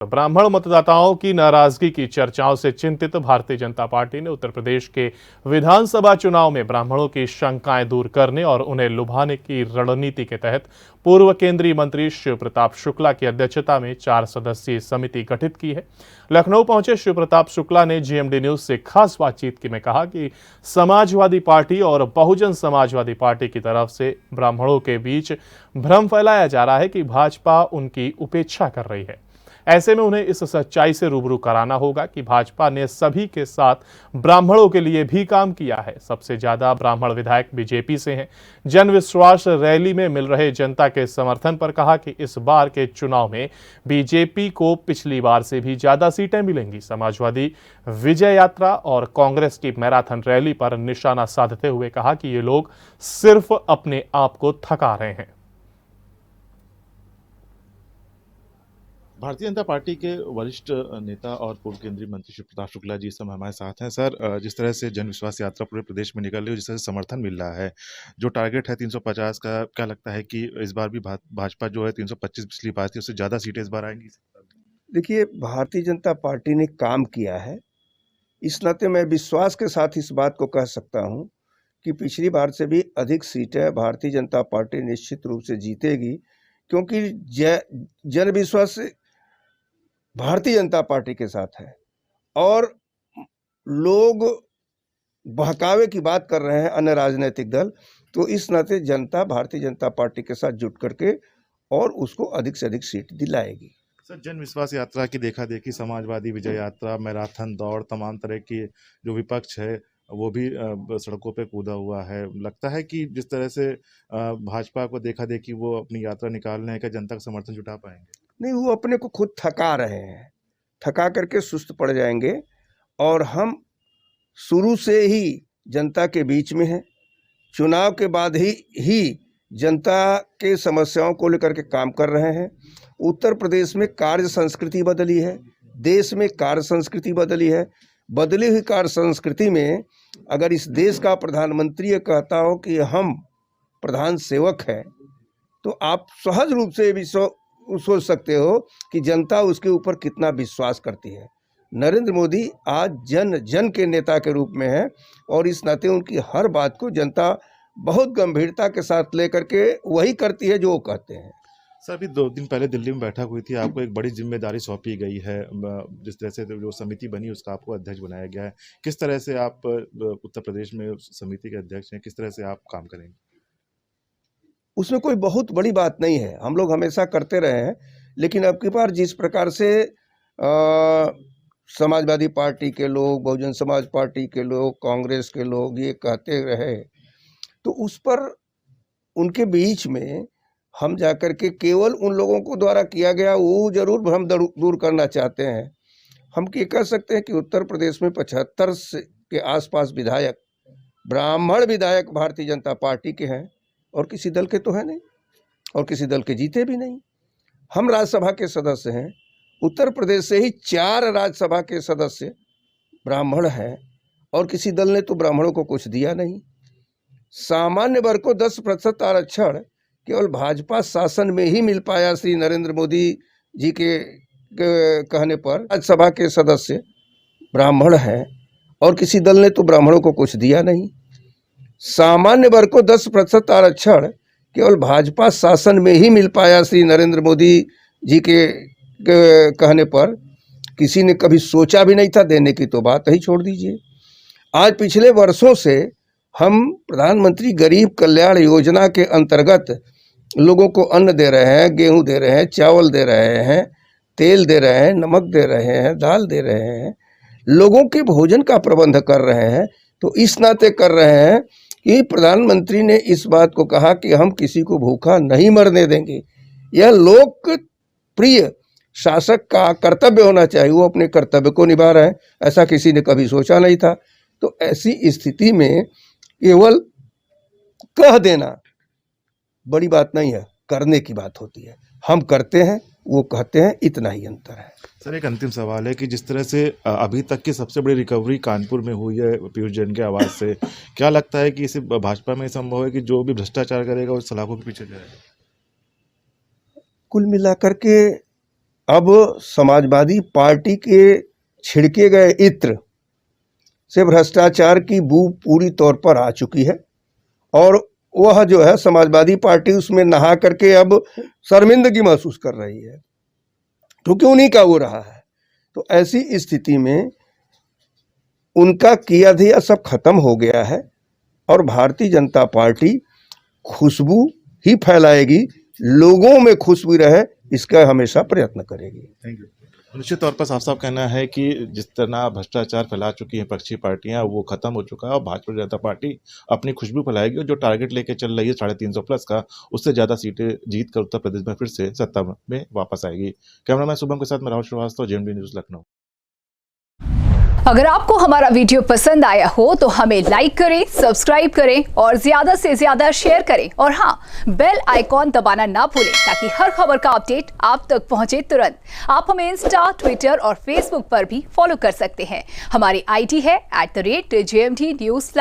ब्राह्मण मतदाताओं की नाराजगी की चर्चाओं से चिंतित भारतीय जनता पार्टी ने उत्तर प्रदेश के विधानसभा चुनाव में ब्राह्मणों की शंकाएं दूर करने और उन्हें लुभाने की रणनीति के तहत पूर्व केंद्रीय मंत्री शिव प्रताप शुक्ला की अध्यक्षता में 4 सदस्यीय समिति गठित की है। लखनऊ पहुंचे शिव प्रताप शुक्ला ने जीएमडी न्यूज से खास बातचीत में कहा कि समाजवादी पार्टी और बहुजन समाजवादी पार्टी की तरफ से ब्राह्मणों के बीच भ्रम फैलाया जा रहा है कि भाजपा उनकी उपेक्षा कर रही है। ऐसे में उन्हें इस सच्चाई से रूबरू कराना होगा कि भाजपा ने सभी के साथ ब्राह्मणों के लिए भी काम किया है। सबसे ज्यादा ब्राह्मण विधायक बीजेपी से हैं। जन विश्वास रैली में मिल रहे जनता के समर्थन पर कहा कि इस बार के चुनाव में बीजेपी को पिछली बार से भी ज्यादा सीटें मिलेंगी। समाजवादी विजय यात्रा और कांग्रेस की मैराथन रैली पर निशाना साधते हुए कहा कि ये लोग सिर्फ अपने आप को थका रहे हैं। भारतीय जनता पार्टी के वरिष्ठ नेता और पूर्व केंद्रीय मंत्री शिव प्रताप शुक्ला जी इस समय हमारे साथ हैं। सर, जिस तरह से जन विश्वास यात्रा पूरे प्रदेश में निकल रही है, जिस तरह से समर्थन मिल रहा है, जो टारगेट है 350 का, क्या लगता है कि इस बार भी भाजपा जो है 325 पिछली बार थी उससे ज़्यादा सीटें इस बार आएंगी? देखिए, भारतीय जनता पार्टी ने काम किया है। इस नाते मैं विश्वास के साथ इस बात को कह सकता हूं कि पिछली बार से भी अधिक सीटें भारतीय जनता पार्टी निश्चित रूप से जीतेगी, क्योंकि जन विश्वास भारतीय जनता पार्टी के साथ है और लोग बहकावे की बात कर रहे हैं अन्य राजनीतिक दल, तो इस नाते जनता भारतीय जनता पार्टी के साथ जुट करके और उसको अधिक से अधिक सीट दिलाएगी। सर, जन विश्वास यात्रा की देखा देखी, समाजवादी विजय यात्रा, मैराथन दौड़, तमाम तरह की जो विपक्ष है वो भी सड़कों पे कूदा हुआ है। लगता है कि जिस तरह से भाजपा को देखा देखी वो अपनी यात्रा निकाल रहे हैं, क्या जनता का समर्थन जुटा पाएंगे? नहीं, वो अपने को खुद थका रहे हैं, थका करके सुस्त पड़ जाएंगे। और हम शुरू से ही जनता के बीच में हैं। चुनाव के बाद ही जनता के समस्याओं को लेकर के काम कर रहे हैं। उत्तर प्रदेश में कार्य संस्कृति बदली है, देश में कार्य संस्कृति बदली है। बदली हुई कार्य संस्कृति में अगर इस देश का प्रधानमंत्री ये कहता हो कि हम प्रधान सेवक हैं, तो आप सहज रूप से सोच सकते हो कि जनता उसके ऊपर कितना विश्वास करती है। नरेंद्र मोदी आज जन जन के नेता के रूप में है और इस नाते उनकी हर बात को जनता बहुत गंभीरता के साथ लेकर के वही करती है जो वो कहते हैं। सर, अभी 2 दिन पहले दिल्ली में बैठक हुई थी, आपको एक बड़ी जिम्मेदारी सौंपी गई है। जिस तरह से जो समिति बनी उसका आपको अध्यक्ष बनाया गया है, किस तरह से आप उत्तर प्रदेश में उस समिति के अध्यक्ष हैं, किस तरह से आप काम करेंगे? उसमें कोई बहुत बड़ी बात नहीं है, हम लोग हमेशा करते रहे हैं। लेकिन अब की बार जिस प्रकार से समाजवादी पार्टी के लोग, बहुजन समाज पार्टी के लोग, कांग्रेस के लोग ये कहते रहे, तो उस पर उनके बीच में हम जाकर के केवल उन लोगों को द्वारा किया गया वो जरूर भ्रम दूर करना चाहते हैं। हम ये कह सकते हैं कि उत्तर प्रदेश में 75 के आसपास विधायक ब्राह्मण विधायक भारतीय जनता पार्टी के हैं और किसी दल के तो है नहीं और किसी दल के जीते भी नहीं। हम राज्यसभा के सदस्य हैं, उत्तर प्रदेश से ही 4 राज्यसभा के सदस्य ब्राह्मण हैं और किसी दल ने तो ब्राह्मणों को कुछ दिया नहीं। सामान्य वर्ग को 10% आरक्षण केवल भाजपा शासन में ही मिल पाया श्री नरेंद्र मोदी जी के कहने पर। राज्यसभा के सदस्य ब्राह्मण हैं और किसी दल ने तो ब्राह्मणों को कुछ दिया नहीं। सामान्य वर्ग को 10% आरक्षण केवल भाजपा शासन में ही मिल पाया श्री नरेंद्र मोदी जी के कहने पर। किसी ने कभी सोचा भी नहीं था, देने की तो बात ही छोड़ दीजिए। आज पिछले वर्षों से हम प्रधानमंत्री गरीब कल्याण योजना के अंतर्गत लोगों को अन्न दे रहे हैं, गेहूं दे रहे हैं, चावल दे रहे हैं, तेल दे रहे हैं, नमक दे रहे हैं, दाल दे रहे हैं, लोगों के भोजन का प्रबंध कर रहे हैं। तो इस नाते कर रहे हैं कि प्रधानमंत्री ने इस बात को कहा कि हम किसी को भूखा नहीं मरने देंगे। यह लोकप्रिय शासक का कर्तव्य होना चाहिए, वो अपने कर्तव्य को निभा रहे हैं, ऐसा किसी ने कभी सोचा नहीं था। तो ऐसी स्थिति में केवल कह देना बड़ी बात नहीं है, करने की बात होती है। हम करते हैं, वो कहते हैं, इतना ही अंतर है। सर, एक अंतिम सवाल है कि जिस तरह से अभी तक की सबसे बड़ी रिकवरी कानपुर में हुई है पीयूष जैन के आवाज से, क्या लगता है कि इसे भाजपा में संभव है कि जो भी भ्रष्टाचार करेगा वो सलाखों के पीछे जाएगा? कुल मिलाकर के अब समाजवादी पार्टी के छिड़के गए इत्र से भ्रष्टाचार की बू पूरी तौर पर आ चुकी है और वह जो है समाजवादी पार्टी उसमें नहा करके अब शर्मिंदगी महसूस कर रही है, क्योंकि उन्हीं का वो रहा है। तो ऐसी स्थिति में उनका किया धीया सब खत्म हो गया है और भारतीय जनता पार्टी खुशबू ही फैलाएगी, लोगों में खुशबू रहे इसका हमेशा प्रयत्न करेगी। Thank you. निश्चित तौर पर साफ साफ कहना है कि जिस तरह भ्रष्टाचार फैला चुकी हैं पक्षी पार्टियां, वो खत्म हो चुका है और भाजपा जनता पार्टी अपनी खुशबू फैलाएगी और जो टारगेट लेके चल रही है 350 प्लस का, उससे ज़्यादा सीटें जीत कर उत्तर प्रदेश में फिर से सत्ता में वापस आएगी। कैमरामैन शुभम के साथ मैं राहुल श्रीवास्तव, जेएमडी न्यूज़, लखनऊ। अगर आपको हमारा वीडियो पसंद आया हो तो हमें लाइक करें, सब्सक्राइब करें और ज्यादा से ज्यादा शेयर करें और हाँ, बेल आइकॉन दबाना ना भूलें ताकि हर खबर का अपडेट आप तक पहुंचे तुरंत। आप हमें इंस्टा, ट्विटर और फेसबुक पर भी फॉलो कर सकते हैं। हमारी आईडी है @JMD News।